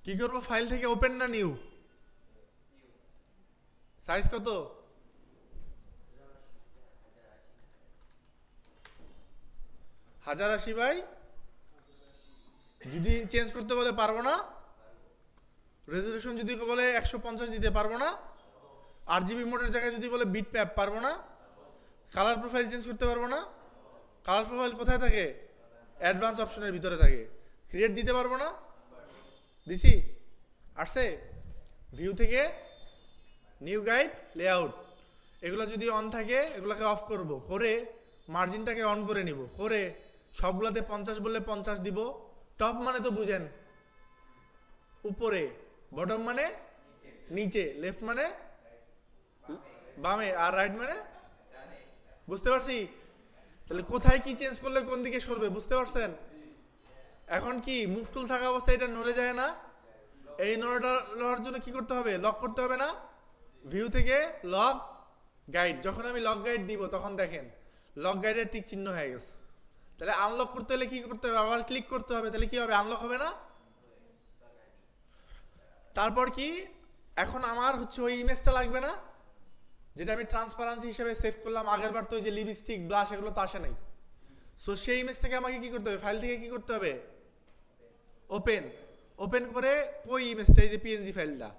কি করব ফাইল থেকে ওপেন না নিউ? সাইজ কত? 1080 বাই, যদি চেঞ্জ করতে বলে পারবো না। রেজলিউশন যদি বলে 150 দিতে পারবো না। RGB মোডের জায়গায় যদি বলে বিট ম্যাপ পারবো না। কালার প্রোফাইল চেঞ্জ করতে পারবো না। কালার প্রোফাইল কোথায় থাকে? অ্যাডভান্স অপশনের ভিতরে থাকে। ক্রিয়েট দিতে পারবো না। দিছি? আসছে? ভিউ থেকে নিউ গাইড লেআউট, এগুলো যদি অন থাকে এগুলোকে অফ করব, করে মার্জিনটাকে অন করে নিব, করে সবগুলোতে 50 বললে 50 দিব। টপ মানে তো বুঝেন উপরে, বটম মানে নিচে, লেফট মানে বামে, আর রাইট মানে বুঝতে পারছি? তাহলে কোথায় কি চেঞ্জ করলে কোন দিকে সরবে বুঝতে পারছেন? এখন কি মুভ টুল থাকা অবস্থায় এটা নড়ে যায় না? এই নড়ার জন্য কি করতে হবে? লক করতে হবে না? ভিউ থেকে লক গাইড, যখন আমি লক গাইড দিব তখন দেখেন লক গাইডের টিক চিহ্ন হয়ে গেছে। তাহলে আনলক করতে হলে কি করতে হবে? আবার ক্লিক করতে হবে। তাহলে কি হবে? আনলক হবে না? তারপর কি এখন আমার হচ্ছে ওই ইমেজটা লাগবে না, যেটা আমি ট্রান্সপারেন্সি হিসেবে সেভ করলাম আগের বার। তো ওই যে লিপস্টিক ব্লাশ এগুলো তো আসে নাই। সো সেই ইমেজটাকে আমাকে কি করতে হবে? ফাইল থেকে কি করতে হবে? ওপেন। ওপেন করে ওই ইমেজটা, এই যে পিএনজি ফাইলটা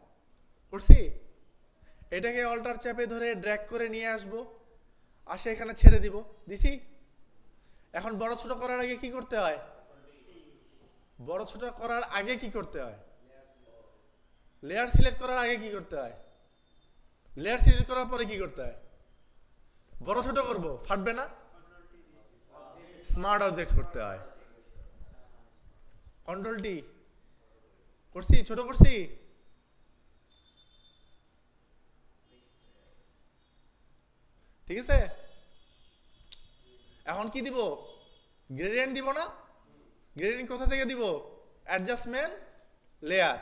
করছি, এটাকে অল্টার চাপে ধরে ড্র্যাগ করে নিয়ে আসবো, আসে এখানে ছেড়ে দিব। দিছি? এখন বড় ছোট করার আগে কি করতে হয়? বড় ছোট করার আগে কি করতে হয়? লেয়ার সিলেক্ট করার আগে কি করতে হয়? লেয়ার সিলেক্ট করার পরে কি করতে হয়? বড় ছোট করব, ফাটবে না? স্মার্ট অবজেক্ট করতে হয়। কন্ট্রোল টি করছি, ছোট করছি। ঠিক আছে? এখন কি দিব? গ্রেডিয়েন্ট দিব না? গ্রেডিয়েন্ট কোথা থেকে দিব? Adjustment, layer,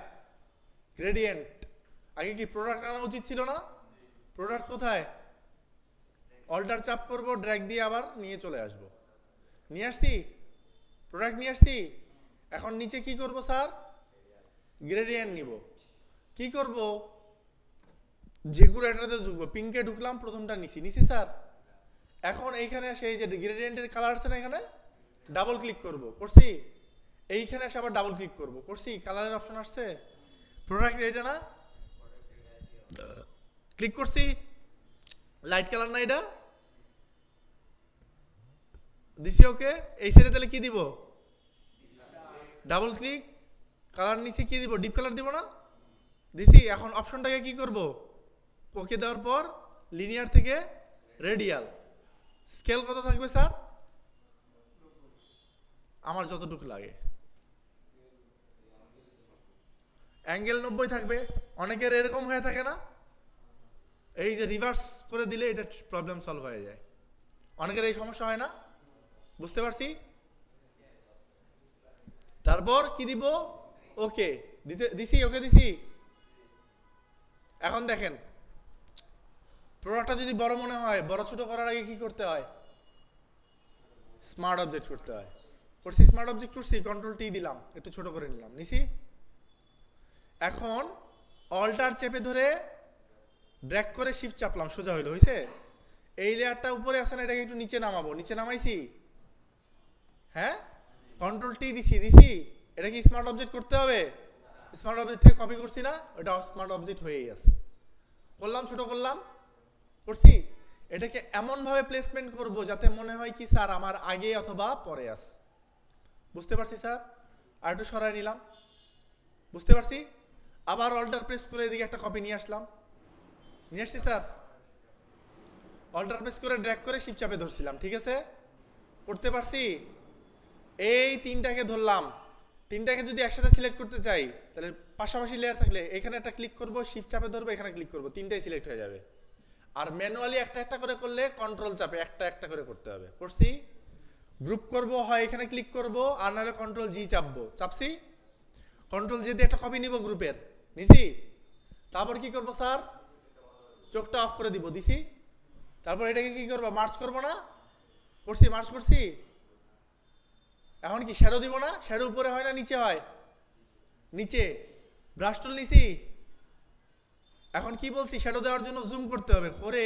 gradient. আগে কি প্রোডাক্ট আনা উচিত ছিল না? প্রোডাক্ট কোথায়? অল্টার চাপ করব, ড্র্যাগ দিয়ে আবার নিয়ে চলে আসব। নিয়ে আসছি? প্রোডাক্ট নিয়ে আসছি। এখন নিচে কি করব স্যার? গ্রেডিয়েন্ট নিব। কি করব? যেগুলো এটাতে ঢুকবো, পিঙ্কে ঢুকলাম, প্রথমটা নিছি স্যার। এখন এইখানে সেই যে গ্রেডিয়েন্টের কালার আছে না, এখানে ডাবল ক্লিক করব, করছি। এইখানে এসে আবার ডাবল ক্লিক করব, করছি। কালারের অপশন আসছে, প্রোডাক্ট এটা না, ক্লিক করছি। লাইট কালার না এটা, দিছি। ওকে, এই সাইডে তাহলে কি দিব? ডাবল ক্লিক, কালার নিচে কি দিব? ডিপ কালার দিব না? দিছি। এখন অপশনটাকে কি করব? ওকে দেওয়ার পর লিনিয়ার থেকে রেডিয়াল। স্কেল কত থাকবে স্যার? আমার যতটুকু লাগে। অ্যাঙ্গেল 90 থাকবে। অনেকের এরকম হয়ে থাকে না, এই যে রিভার্স করে দিলে এটা প্রবলেম সলভ হয়ে যায়। অনেকের এই সমস্যা হয় না, বুঝতে পারছি। তারপর কি দিব? ওকে দিছি। ওকে দিছি। এখন দেখেন প্রোডাক্টটা যদি বড় মনে হয়, বড় ছোট করার আগে কি করতে হয়? স্মার্ট অবজেক্ট করতে হয়। করছি, স্মার্ট অবজেক্ট করছি, কন্ট্রোল টি দিলাম, একটু ছোট করে নিলাম, নিছি। এখন অল্টার চেপে ধরে ড্র্যাগ করে শিফট চাপলাম, সোজা হইলো, হয়েছে? এই লেয়ারটা উপরে আছে না, এটাকে একটু নিচে নামাবো, নিচে নামাইছি। হ্যাঁ, কন্ট্রোল টি দিছি। এটা কি স্মার্ট অবজেক্ট করতে হবে? স্মার্ট অবজেক্ট থেকে কপি করছি না, ওটা স্মার্ট অবজেক্ট হয়েই আছে। করলাম, ছোট করলাম, করছি। এটাকে এমনভাবে প্লেসমেন্ট করব যাতে মনে হয় কি স্যার আমার আগে অথবা পরে আছে। বুঝতে পারছি স্যার? আর একটু সরাই নিলাম, বুঝতে পারছি। আবার অল্টার প্রেস করে এদিকে একটা কপি নিয়ে আসলাম, নিয়ে আসছি স্যার। অল্টার প্রেস করে ড্র্যাগ করে শিফট চাপে ধরছিলাম, ঠিক আছে? করতে পারছি। এই তিনটাকে ধরলাম, তিনটাকে যদি একসাথে সিলেক্ট করতে চাই তাহলে পাশাপাশি লেয়ার থাকলে এখানে একটা ক্লিক করব, শিফট চাপে ধরবো, এখানে ক্লিক করব, তিনটাই সিলেক্ট হয়ে যাবে। আর ম্যানুয়ালি একটা একটা করে করলে কন্ট্রোল চাপে একটা একটা করে করতে হবে, করছি। গ্রুপ করব, হয় এখানে ক্লিক করব, আর নাহলে কন্ট্রোল জি চাপবো, চাপছি। কন্ট্রোল জি দিয়ে একটা কপি নিব গ্রুপের, নিছি। তারপর কি করব স্যার? চোখটা অফ করে দিব, দিছি। তারপর এটাকে কি করবো? মার্চ করবো না? করছি, মার্চ করছি। এখন কি শ্যাডো দিব না? শ্যাডো উপরে হয় না নিচে হয়? নিচে। ব্রাশ টুল নিছি, এখন কি বলছি শ্যাডো দেওয়ার জন্য জুম করতে হবে, করে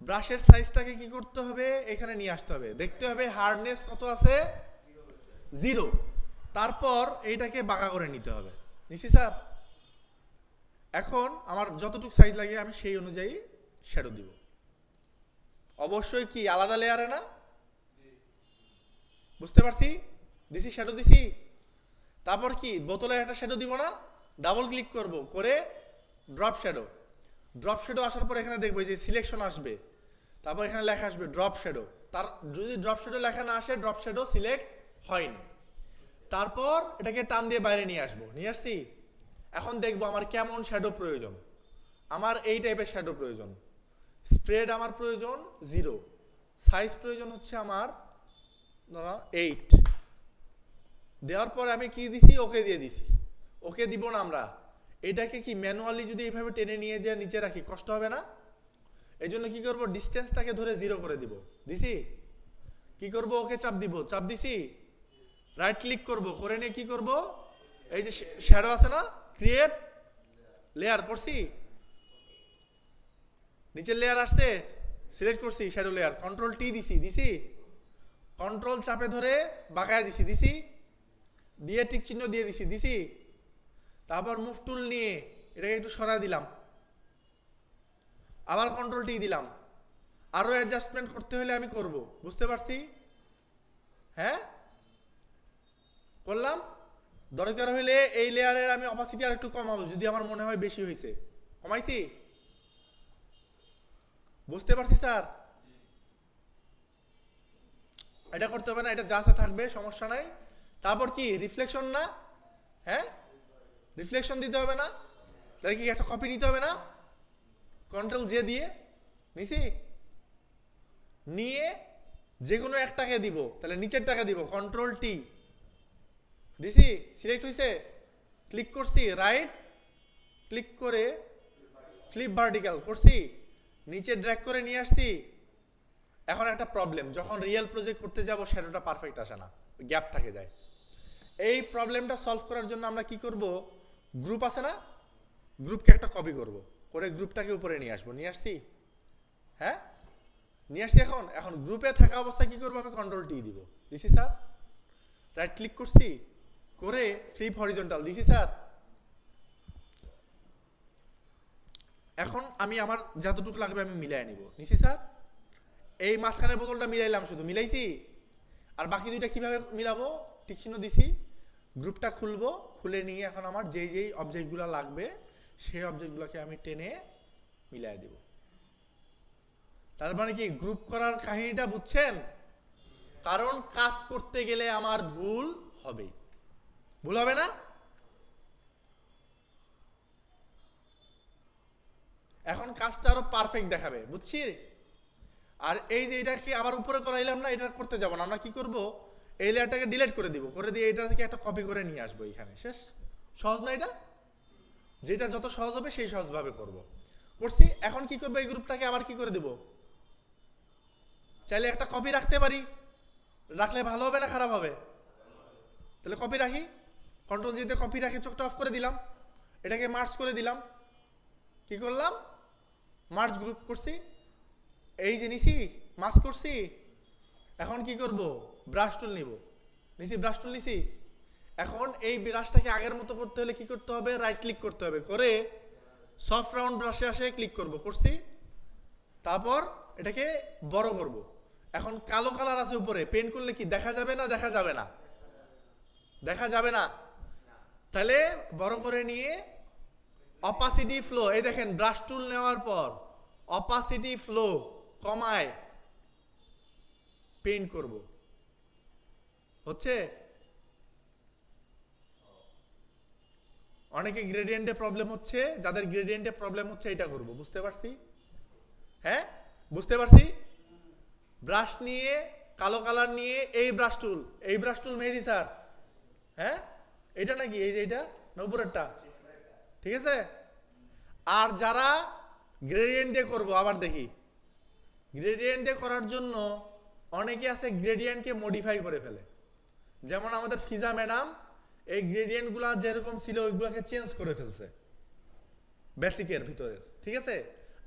ব্রাশের সাইজটাকে কি করতে হবে এখানে নিয়ে আসতে হবে, দেখতে হবে হার্ডনেস কত আছে 0, তারপর এইটাকে বাঁকা করে নিতে হবে। নিছি স্যার? এখন আমার যতটুকু সাইজ লাগে আমি সেই অনুযায়ী শ্যাডো দিব। অবশ্যই কি আলাদা লেয়ারে না, বুঝতে পারছি? দিছি শ্যাডো দিছি, তারপর কি বোতলে একটা শ্যাডো দিব না, ডাবল ক্লিক করব, করে ড্রপ শ্যাডো। ড্রপ শ্যাডো আসার পর এখানে দেখবো যে সিলেকশন আসবে, তারপর এখানে লেখা আসবে ড্রপ শ্যাডো। তার যদি ড্রপ শ্যাডো লেখা না আসে, ড্রপ শ্যাডো সিলেক্ট হয়নি। তারপর এটাকে টান দিয়ে বাইরে নিয়ে আসবো, নিয়ে আসছি। এখন দেখবো আমার কেমন শ্যাডো প্রয়োজন। আমার এই টাইপের শ্যাডো প্রয়োজন, স্প্রেড আমার প্রয়োজন 0, সাইজ প্রয়োজন হচ্ছে আমার 8। দেওয়ার পর আমি কি দিছি, ওকে দিয়ে দিছি। ওকে দিব না আমরা, এটাকে কি ম্যানুয়ালি যদি এইভাবে টেনে নিয়ে যেয়ে নিচে রাখি কষ্ট হবে না? এই জন্য কি করবো, ডিস্টেন্সটাকে ধরে 0 করে দিব। দিছি? কি করব, ওকে চাপ দিব, চাপ দিছি, রাইট ক্লিক করব, করে নিয়ে কি করব, এই যে শ্যাডো আছে না, ক্রিয়েট লেয়ার করছি, নিচের লেয়ার আসছে, সিলেক্ট করছি শ্যাডো লেয়ার, কন্ট্রোল টি দিছি, দিছি, কন্ট্রোল চাপে ধরে বাঁকায় দিছি, দিছি, দিয়ে টিক চিহ্ন দিয়ে দিছি, দিছি, তারপর মুভ টুল নিয়ে এটাকে একটু সরাই দিলাম, আবার কন্ট্রোল টি দিলাম। আরো অ্যাডজাস্টমেন্ট করতে হলে আমি করব, বুঝতে পারছি? হ্যাঁ করলাম। দরকার হইলে এই লেয়ারের আমি অপাসিটি আর একটু কমাবো যদি আমার মনে হয় বেশি হয়েছে, কমাইছি, বুঝতে পারছি স্যার? এটা করতে হবে না, এটা যা যা থাকবে সমস্যা নাই। তারপর কি রিফ্লেকশন না, হ্যাঁ রিফ্লেকশন দিতে হবে না, তাহলে কি একটা কপি নিতে হবে না, কন্ট্রোল জে দিয়ে নিছি, নিয়ে যে কোনো একটাকে দিব, তাহলে নিচের টাকা দিব, কন্ট্রোল টি দিছি, সিলেক্ট হয়েছে, ক্লিক করছি, রাইট ক্লিক করে ফ্লিপ ভার্টিক্যাল করছি, নিচে ড্র্যাগ করে নিয়ে আসছি। এখন একটা প্রবলেম, যখন রিয়েল প্রজেক্ট করতে যাব শ্যাডোটা পারফেক্ট আসে না, গ্যাপ থাকে যায়। এই প্রবলেমটা সলভ করার জন্য আমরা কি করব, গ্রুপ আছে না, গ্রুপকে একটা কপি করব, করে গ্রুপটাকে উপরে নিয়ে আসবো, নিয়ে আসছি, হ্যাঁ নিয়ে আসছি। এখন এখন গ্রুপে থাকা অবস্থায় কি করবো, আমি কন্ট্রোল টি দিব, দিছি স্যার, রাইট ক্লিক করছি, করে ফ্লিপ হরিজন্টাল দিছি স্যার। এখন আমি আমার যতটুকু লাগবে আমি মিলাই নিব, নিছি স্যার। এই মাঝখানের বোতলটা মিলাইলাম, শুধু মিলাইছি, আর বাকি দুইটা কিভাবে মিলাবো, টিক চিহ্ন দিছি, গ্রুপটা খুলবো, খুলে নিয়ে এখন আমার যেই যেই অবজেক্টগুলো লাগবে সেই অবজেক্টগুলোকে আমি টেনে মিলাই দিব। তার মানে কি গ্রুপ করার কাহিনীটা বুঝছেন? কারণ কাজ করতে গেলে আমার ভুল হবে, ভুল হবে না? এখন কাজটা আরো পারফেক্ট দেখাবে, বুঝছি? আর এই যে এটাকে আবার উপরে করাইলাম না, এটা করতে যাব না, আমরা কি করব, এই লেয়ারটাকে ডিলিট করে দিব, করে দিয়ে এটা থেকে একটা কপি করে নিয়ে আসবো এখানে, শেষ। সহজ না এটা? যেটা যত সহজ হবে সেই সহজভাবে করব, করছি। এখন কি করবো, এই গ্রুপটাকে আবার কি করে দেব, চাইলে একটা কপি রাখতে পারি, রাখলে ভালো হবে না খারাপ হবে? তাহলে কপি রাখি, কন্ট্রোল জিতে কপি রাখে চোখটা অফ করে দিলাম, এটাকে মার্জ করে দিলাম, কি করলাম, মার্জ গ্রুপ করছি, এই যে নিছি মার্জ করছি। এখন কি করব, ব্রাশ টুল নিব, নিছি ব্রাশ টুল নিছি। এখন এই ব্রাশটাকে আগের মতো করতে হলে কি করতে হবে, রাইট ক্লিক করতে হবে, করে সফট রাউন্ড ব্রাশে আসে ক্লিক করব, করছি। তারপর এটাকে বড় করব। এখন কালো কালার আছে উপরে, পেন্ট করলে কি দেখা যাবে না, দেখা যাবে না, দেখা যাবে না, তাহলে বড় করে নিয়ে অপাসিটি ফ্লো, এই দেখেন ব্রাশ টুল নেওয়ার পর অপাসিটি ফ্লো কমায় পেইন্ট করব, হচ্ছে? অনেকে গ্রেডিয়েন্টে প্রবলেম হচ্ছে, যাদের গ্রেডিয়েন্টে প্রবলেম হচ্ছে এটা করব, বুঝতে পারছি? হ্যাঁ বুঝতে পারছি। ব্রাশ নিয়ে কালো কালার নিয়ে এই ব্রাশ টুল মেহেদি স্যার, হ্যাঁ এটা নাকি, এই যে এটা না উপরেরটা, ঠিক আছে। আর যারা গ্রেডিয়েন্টে করব, আবার দেখি গ্রেডিয়েন্টে করার জন্য অনেকে আছে গ্রেডিয়েন্টকে মডিফাই করে ফেলে, যেমন আমাদের ফিজা ম্যাডাম এই গ্রেডিয়েন্টগুলো যেরকম ছিল ওইগুলোকে চেঞ্জ করে ফেলছে বেসিকের ভিতরে, ঠিক আছে?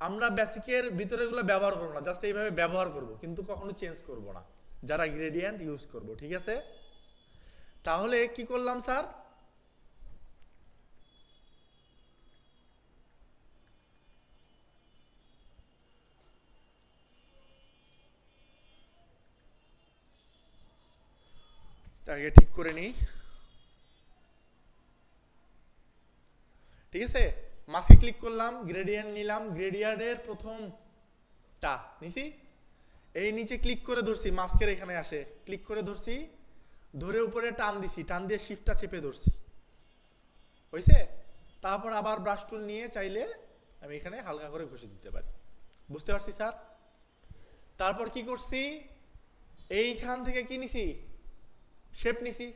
আমরা বেসিকের ভিতরে এগুলো ব্যবহার করবো না, জাস্ট এইভাবে ব্যবহার করব, কিন্তু কখনো চেঞ্জ করব না যারা গ্রেডিয়েন্ট ইউজ করব, ঠিক আছে? তাহলে কি করলাম স্যার? আগে ঠিক করে নিই, ঠিক আছে? মাসে ক্লিক করলাম, গ্রেডিয়েন্ট নিলাম, গ্রেডিয়েন্টের প্রথমটা নিছি, এই নিচে ক্লিক করে ধরছি, মাস্কের এখানে আসে, ক্লিক করে ধরছি, ধরে উপরে টান দিছি, টান দিয়ে শিফটটা চেপে ধরছি, হয়েছে? তারপর আবার ব্রাশ টুল নিয়ে চাইলে আমি এখানে হালকা করে ঘষে দিতে পারি, বুঝতে পারছি স্যার? তারপর কি করছি, এইখান থেকে কি নিছি, শেপ নিছি,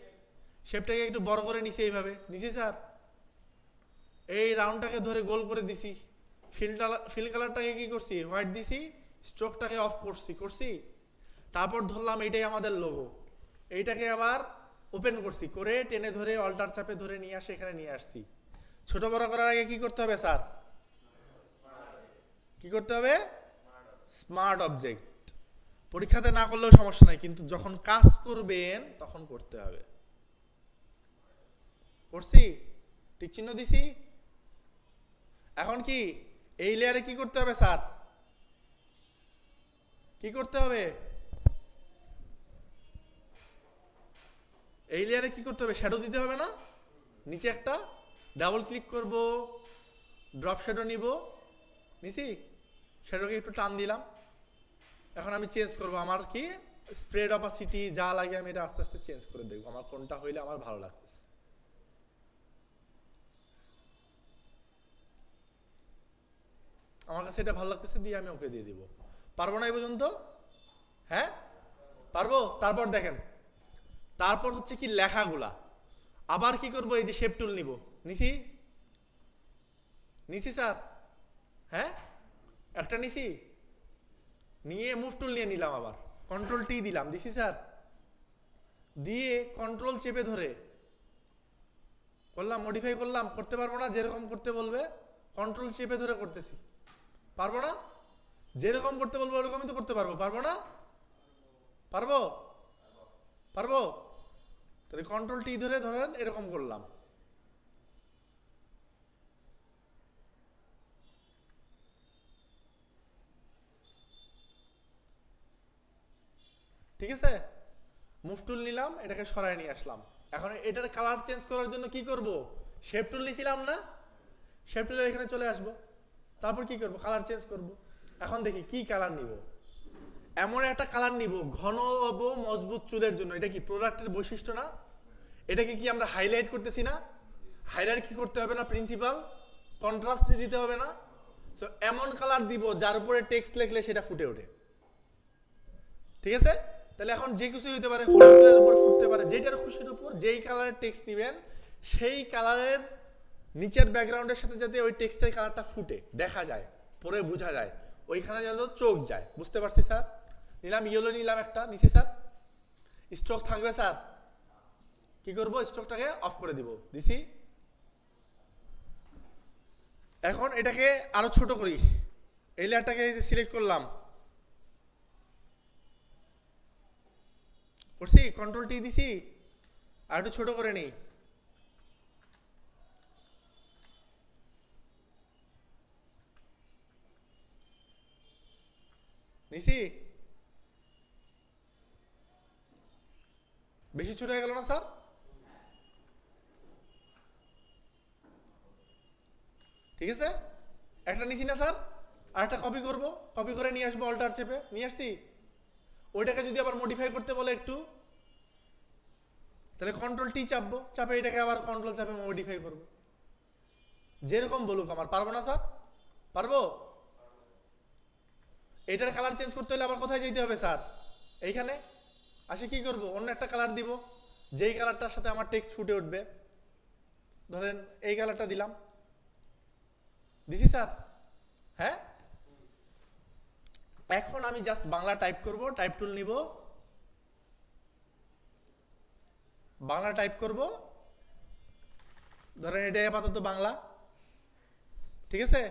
শেপটাকে একটু বড় করে নিছি, এইভাবে নিছি স্যার, এই রাউন্ডটাকে ধরে গোল করে দিছি, ফিল কালারটাকে কি করছি, হোয়াইট দিছি, স্ট্রোকটাকে অফ করছি, তারপর ধরলাম এইটাই আমাদের লোগো, এইটাকে আবার ওপেন করছি, করে টেনে ধরে অল্টার চাপে ধরে নিয়ে আসে এখানে নিয়ে আসছি। ছোট বড় করার আগে কি করতে হবে স্যার? কি করতে হবে? Smart object. পরীক্ষাতে না করলেও সমস্যা নাই, কিন্তু যখন কাজ করবেন তখন করতে হবে। করছি, টিক চিহ্ন দিছি। এখন কি এই লেয়ারে কি করতে হবে স্যার? কি করতে হবে? এই লেয়ারে কি করতে হবে? শ্যাডো দিতে হবে না? নিচে একটা ডাবল ক্লিক করব, ড্রপ শ্যাডো নিব, নিছি, শ্যাডোকে একটু টান দিলাম। এখন আমি চেঞ্জ করব, আমার কি স্প্রেড অপাসিটি যা লাগে আমি এটা আস্তে আস্তে চেঞ্জ করে দেখবো আমার কোনটা হইলে আমার ভালো লাগতেছে। আমার কাছে এটা ভালো লাগতেছে দিয়ে আমি ওকে দিয়ে দিব। পারবো না এই পর্যন্ত? হ্যাঁ পারবো। তারপর দেখেন, তারপর হচ্ছে কি লেখাগুলা আবার কি করব, এই যে শেপ টুল নিব, নিছি স্যার, হ্যাঁ একটা নিছি, নিয়ে মুভ টুল নিয়ে নিলাম, আবার কন্ট্রোল টি দিলাম, দিছি স্যার, দিয়ে কন্ট্রোল চেপে ধরে করলাম, মডিফাই করলাম, করতে পারবো না, যেরকম করতে বলবে কন্ট্রোল চেপে ধরে করতেছি, পারবো না? যেরকম করতে বলবো ওরকমই তো করতে পারবো, পারবো না? পারবো, পারবো। তাহলে কন্ট্রোল টি ধরে ধরেন এরকম করলাম, ঠিক আছে? মুভ টুল নিলাম, এটাকে সরায় নিয়ে আসলাম। এখন এটার কালার চেঞ্জ করার জন্য কি করব? শেপ টুল নিয়েছিলাম না, শেপ টুলের এখানে চলে আসব, তারপর কি করব? কালার চেঞ্জ করব। এখন দেখি কি কালার নিব। এমন একটা কালার নিব ঘন ও মজবুত চুলের জন্য। এটা কি প্রোডাক্টের বৈশিষ্ট্য না? এটাকে কি আমরা হাইলাইট করতেছি না? হাইলাইট কি করতে হবে না প্রিন্সিপাল? কন্ট্রাস্ট দিতে হবে না? সো এমন কালার দিব যার উপরে টেক্সট লিখলে সেটা ফুটে ওঠে, ঠিক আছে? তাহলে এখন যে কিছু হইতে পারে, হলুদের উপর ফুটতে পারে, যেটার খুশির উপর যেই কালারের টেক্সট নেবেন সেই কালারের নিচের ব্যাকগ্রাউন্ডের সাথে যাতে ওই টেক্সটের কালারটা ফুটে দেখা যায়, পরে বোঝা যায়, ওইখানে যেন চোখ যায়, বুঝতে পারছি স্যার? নিলাম ইয়েলো, নিলাম একটা, নিছি স্যার। স্ট্রোক থাকবে স্যার, কি করব? স্ট্রোকটাকে অফ করে দিব, দিছি। এখন এটাকে আরো ছোট করি, এই লেয়ারটাকে সিলেক্ট করলাম, করছি, কন্ট্রোল টি দিছি, আর একটু ছোট করে নিই, নিছি। বেশি ছোট হয়ে গেল না স্যার? ঠিক আছে, একটা নিছি না স্যার? আর একটা কপি করব, কপি করে নিয়ে আসবো, অল্টার চেপে নিয়ে আসছি। ওইটাকে যদি আবার মডিফাই করতে বলে একটু, তাহলে কন্ট্রোল টি চাপবো, চাপে এটাকে আবার কন্ট্রোল চাপে মডিফাই করব, যেরকম বলুক আমার। পারবো না স্যার? পারবো। এটার কালার চেঞ্জ করতে হলে আবার কোথায় যেতে হবে স্যার? এইখানে আসে কি করব? অন্য একটা কালার দিব, যেই কালারটার সাথে আমার টেক্সট ফুটে উঠবে। ধরেন এই কালারটা দিলাম, দিছি স্যার, হ্যাঁ। এখন আমি জাস্ট বাংলা টাইপ করব, টাইপ টুল নিব, বাংলা টাইপ করব, ধরেন এটাই আপাতত বাংলা, ঠিক আছে?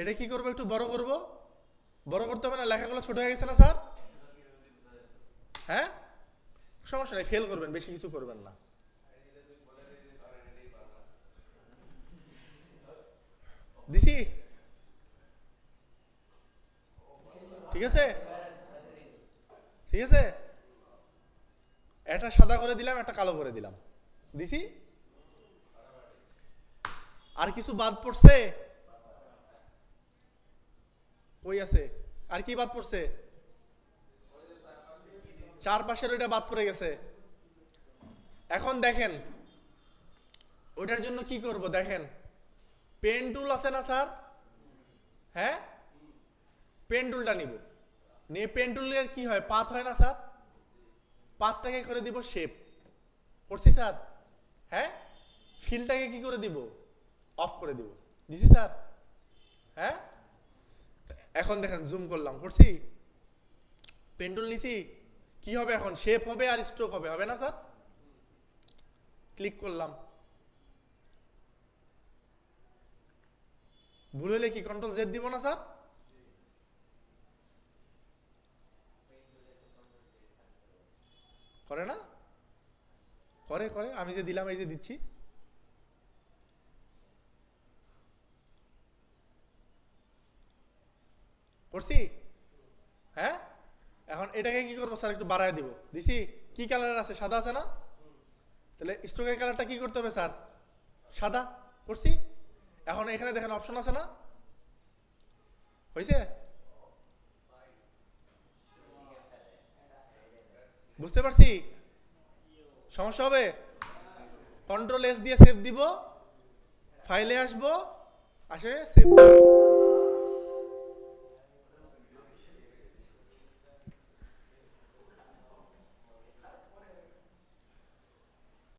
এটা কি করবো, একটু বড় করব। বড় করতে হবে না? লেখাগুলো ছোট হয়ে গেছে না স্যার? হ্যাঁ, সমস্যা নেই, ফেল করবেন, বেশি কিছু করবেন না। দিছি, ঠিক আছে, ঠিক আছে। একটা সাদা করে দিলাম, একটা কালো করে দিলাম, দিছি। আর কিছু বাদ পড়ছে? কই আছে? আর কি বাদ পড়ছে? চারপাশের ওইটা বাদ পড়ে গেছে। এখন দেখেন ওইটার জন্য কি করব, দেখেন পেন টুল আছে না স্যার? হ্যাঁ, পেন টুলটা নিব, নিয়ে পেন টুলের কি হয়, পাথ হয় না স্যার? পাথটাকে করে দিব শেপ, করছি স্যার? হ্যাঁ, ফিলটাকে কি করে দিব, অফ করে দিব, দিছি স্যার? হ্যাঁ, এখন দেখেন জুম করলাম, করছি, পেন টুল নিছি, কি হবে এখন, শেপ হবে আর স্ট্রোক হবে, হবে না স্যার? ক্লিক করলাম, ভুল হলে কি কন্ট্রোল জেড দিব না স্যার? করে না? করে করে, আমি যে দিলাম, এই যে দিচ্ছি, করছি। হ্যাঁ, এখন এটাকে কি করবো স্যার, একটু বাড়ায় দিব, দিছি। কি কালার আছে, সাদা আছে না? তাহলে স্ট্রোকের কালারটা কি করতে হবে স্যার, সাদা, করছি। এখন এখানে দেখেন অপশন আছে না, হয়েছে? বুঝতে পারছি? সমস্যা হবে? কন্ট্রোল এস দিয়ে সেভ দিব, ফাইলে আসবো, আসে সেভ।